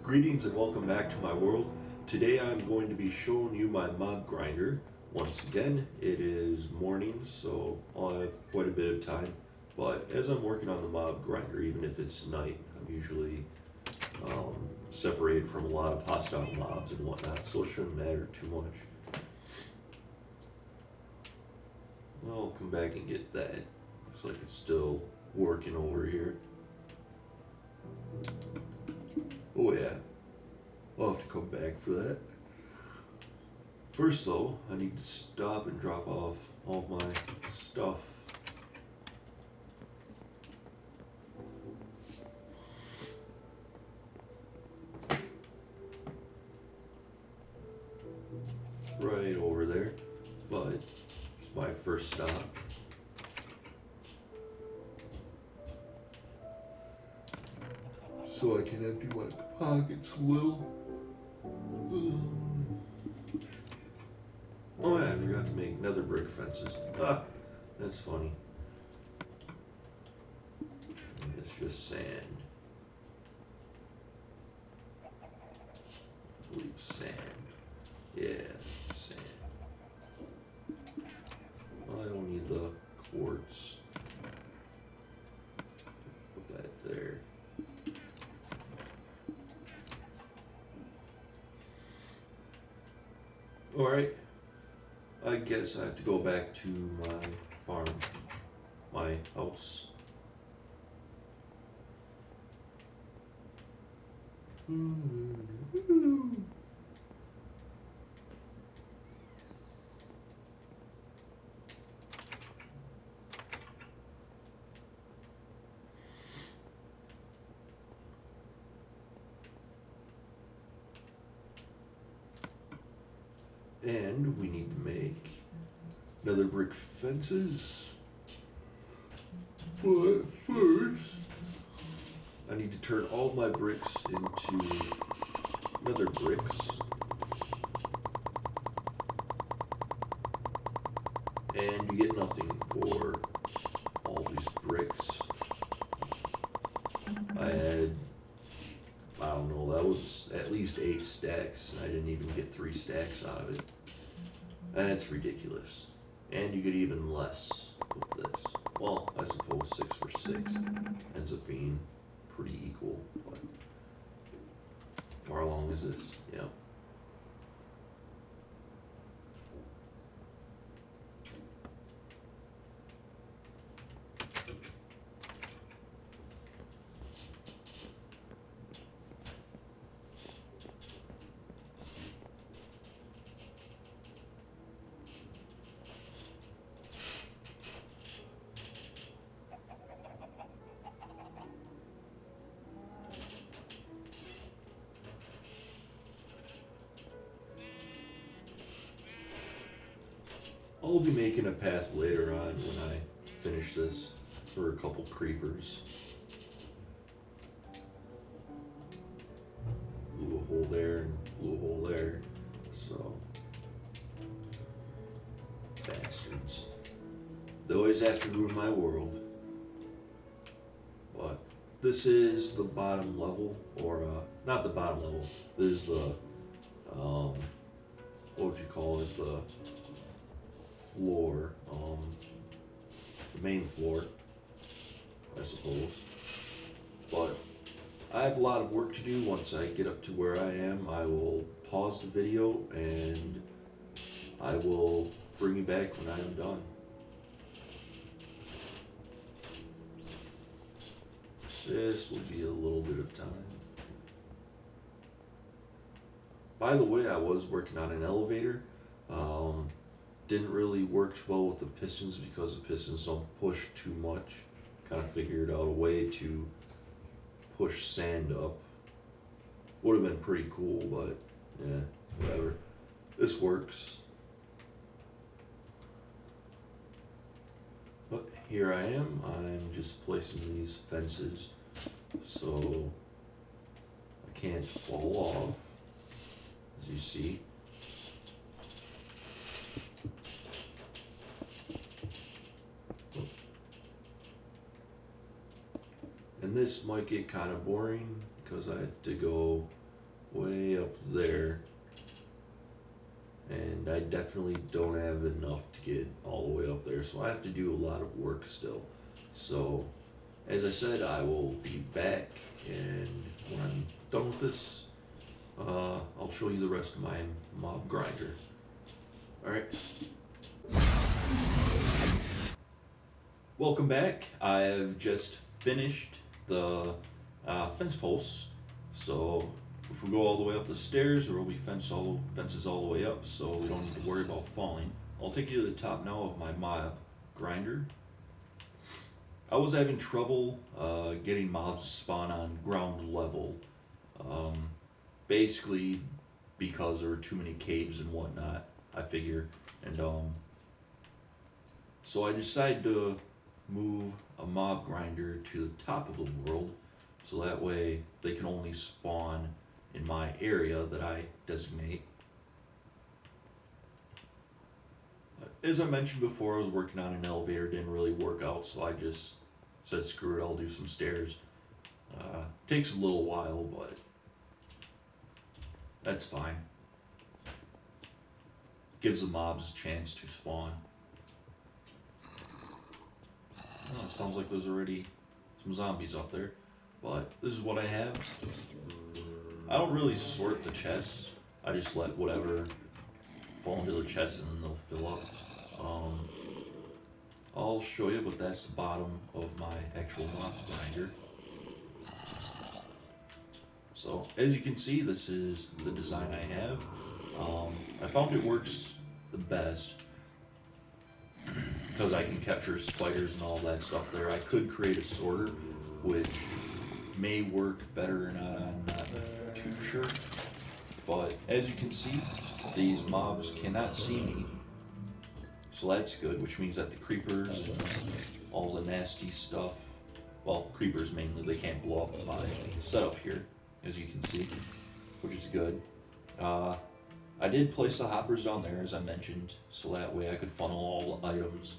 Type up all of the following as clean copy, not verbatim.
Greetings and welcome back to my world. Today I'm going to be showing you my mob grinder. Once again, it is morning, so I'll have quite a bit of time. But as I'm working on the mob grinder, even if it's night, I'm usually separated from a lot of hostile mobs and whatnot, so it shouldn't matter too much. I'll come back and get that. Looks like it's still working over here. Oh yeah, I'll have to come back for that. First though, I need to stop and drop off all of my stuff. Right over there, but it's my first stop. So I can empty my pockets a little. Oh yeah, I forgot to make nether brick fences. Ah, that's funny. It's just sand. I believe sand. Yeah, sand. Well, I don't need the quartz. Put that there. Alright, I guess I have to go back to my farm, my house. And we need to make nether brick fences. But first, I need to turn all my bricks into nether bricks. And you get nothing for all these bricks. I had, I don't know, that was at least 8 stacks, and I didn't even get 3 stacks out of it. That's ridiculous. And you get even less with this. Well, I suppose 6 for 6 ends up being pretty equal, but far along is this? Yeah. I'll be making a path later on when I finish this for a couple creepers. Blew a hole there and blew a hole there, so bastards. They always have to ruin my world. But this is the bottom level, or not the bottom level. This is the what would you call it? The floor, the main floor, I suppose. But I have a lot of work to do. Once I get up to where I am, I will pause the video and I will bring you back when I am done. This will be a little bit of time. By the way, I was working on an elevator. Didn't really work well with the pistons because the pistons don't push too much. Kind of figured out a way to push sand up. Would have been pretty cool, but yeah, whatever. This works. But here I am. I'm just placing these fences so I can't fall off, as you see. And this might get kind of boring because I have to go way up there. And I definitely don't have enough to get all the way up there, so I have to do a lot of work still. So, as I said, I will be back, and when I'm done with this, I'll show you the rest of my mob grinder. Alright. Welcome back. I have just finished the fence posts, so if we go all the way up the stairs, there will be fences all the way up, so we don't need to worry about falling. I'll take you to the top now of my mob grinder. I was having trouble getting mobs to spawn on ground level, basically because there were too many caves and whatnot, I figure, and so I decided to move a mob grinder to the top of the world, so that way they can only spawn in my area that I designate. As I mentioned before, I was working on an elevator, didn't really work out, so I just said screw it, I'll do some stairs. Takes a little while, but that's fine. Gives the mobs a chance to spawn. Oh, sounds like there's already some zombies up there, but this is what I have. I don't really sort the chests. I just let whatever fall into the chest and then they'll fill up. I'll show you, but that's the bottom of my actual mob grinder. So as you can see, this is the design I have. I found it works the best because I can capture spiders and all that stuff there. I could create a sorter, which may work better or not, I'm not too sure. But as you can see, these mobs cannot see me, so that's good, which means that the creepers and all the nasty stuff, well, creepers mainly, they can't blow up my setup here, as you can see, which is good. I did place the hoppers down there, as I mentioned, so that way I could funnel all the items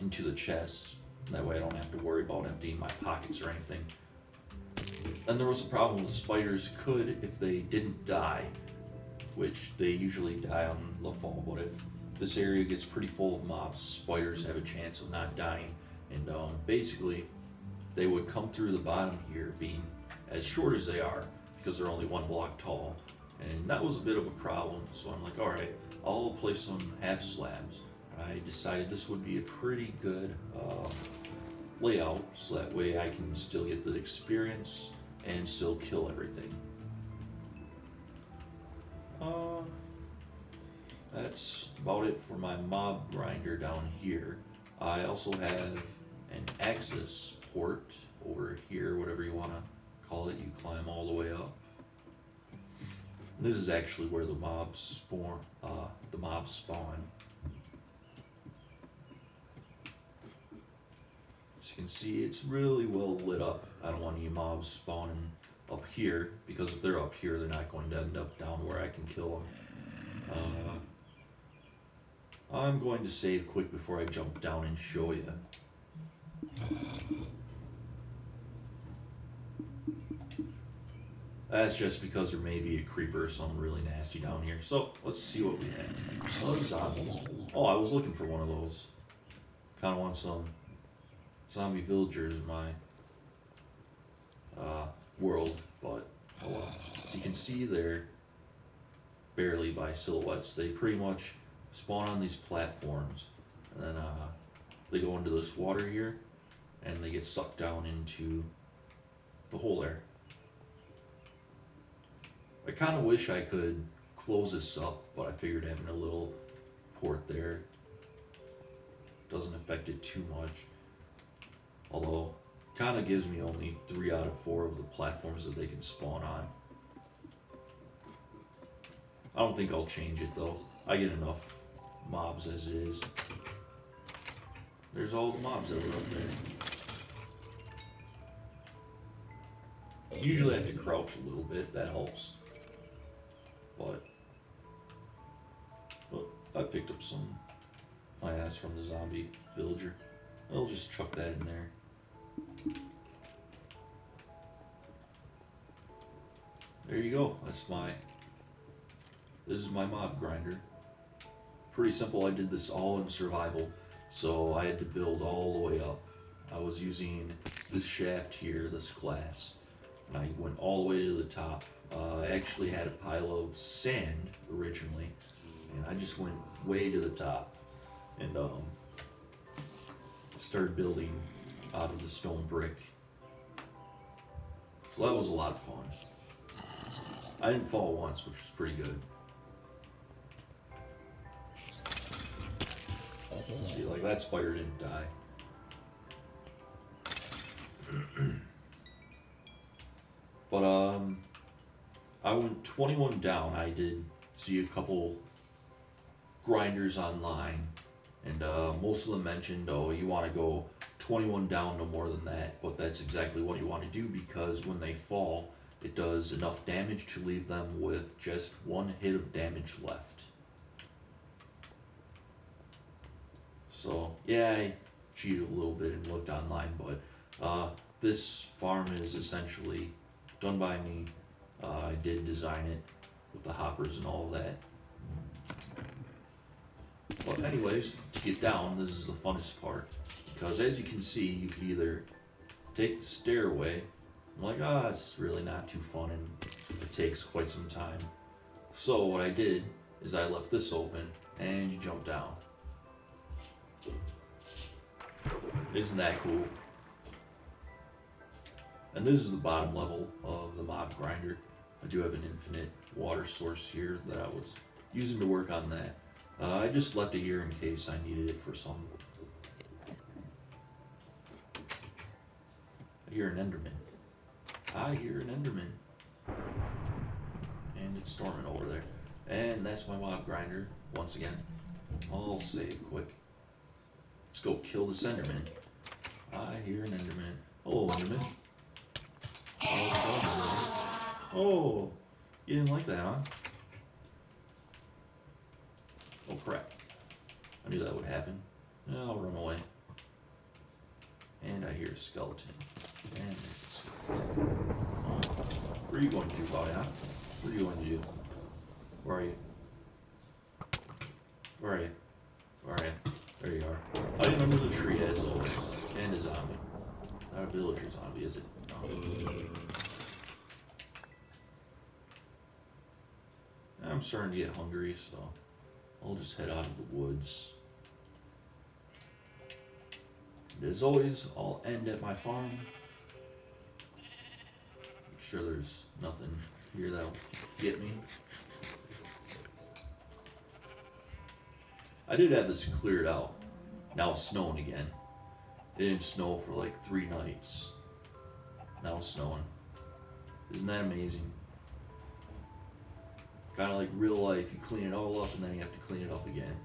into the chests. That way I don't have to worry about emptying my pockets or anything. And there was a problem with the spiders could, if they didn't die, which they usually die on the fall, but if this area gets pretty full of mobs, the spiders have a chance of not dying. And basically, they would come through the bottom here, being as short as they are, because they're only 1 block tall. And that was a bit of a problem, so I'm like, alright, I'll place some half slabs. I decided this would be a pretty good layout, so that way I can still get the experience and still kill everything. That's about it for my mob grinder down here. I also have an access port over here, whatever you want to call it. You climb all the way up. This is actually where the mobs spawn. As you can see, it's really well lit up. I don't want any mobs spawning up here, because if they're up here, they're not going to end up down where I can kill them. I'm going to save quick before I jump down and show you. That's just because there may be a creeper or something really nasty down here. So, let's see what we have. Oh, zombie. Oh, I was looking for one of those. Kind of want some zombie villagers in my world, but oh well. As you can see, they're barely by silhouettes. They pretty much spawn on these platforms, and then they go into this water here, and they get sucked down into the hole there. I kind of wish I could close this up, but I figured having a little port there doesn't affect it too much. Although, kind of gives me only 3 out of 4 of the platforms that they can spawn on. I don't think I'll change it though. I get enough mobs as it is. There's all the mobs that were up there. Usually I have to crouch a little bit, that helps. But, well, I picked up some plants from the zombie villager. I'll just chuck that in there. there you go. This is my mob grinder. Pretty simple. I did this all in survival, so I had to build all the way up. I was using this shaft here, this glass, and I went all the way to the top. I actually had a pile of sand originally, and I just went way to the top, and started building out of the stone brick. So that was a lot of fun. I didn't fall once, which was pretty good. See, like that spider didn't die. But I went 21 down. I did see a couple grinders online, and most of them mentioned, oh, you want to go 21 down, no more than that. But that's exactly what you want to do, because when they fall, it does enough damage to leave them with just one hit of damage left. So yeah, I cheated a little bit and looked online, but this farm is essentially done by me. I did design it with the hoppers and all of that. But anyways, to get down, this is the funnest part, because as you can see, you could either take the stairway. I'm like, it's really not too fun and it takes quite some time. So what I did is I left this open and you jump down. Isn't that cool? And this is the bottom level of the mob grinder. I do have an infinite water source here that I was using to work on that. I just left it here in case I needed it for some. I hear an Enderman. I hear an Enderman. And it's storming over there. And that's my mob grinder. Once again, I'll save quick. Let's go kill this Enderman. I hear an Enderman. Hello, Enderman. Oh, you didn't like that, huh? Oh crap. I knew that would happen. I'll run away. And I hear a skeleton. And there's a skeleton. Oh. Where are you going to do, buddy, huh? What are you going to do? Where are you? Where are you? Where are you? There you are. Hiding under the tree as always. And a zombie. Not a villager zombie, is it? No. I'm starting to get hungry, so I'll just head out of the woods. And as always, I'll end at my farm. Make sure there's nothing here that'll get me. I did have this cleared out. Now it's snowing again. It didn't snow for like 3 nights. Now it's snowing. Isn't that amazing? Kind of like real life. You clean it all up and then you have to clean it up again.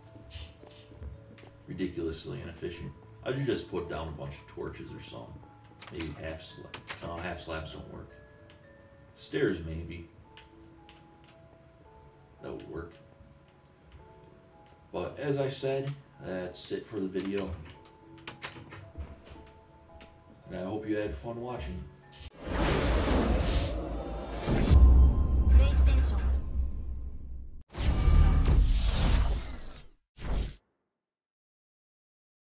Ridiculously inefficient. I should just put down a bunch of torches or something. Maybe half slab. No, half slabs don't work. Stairs maybe. That would work. But as I said, that's it for the video. And I hope you had fun watching.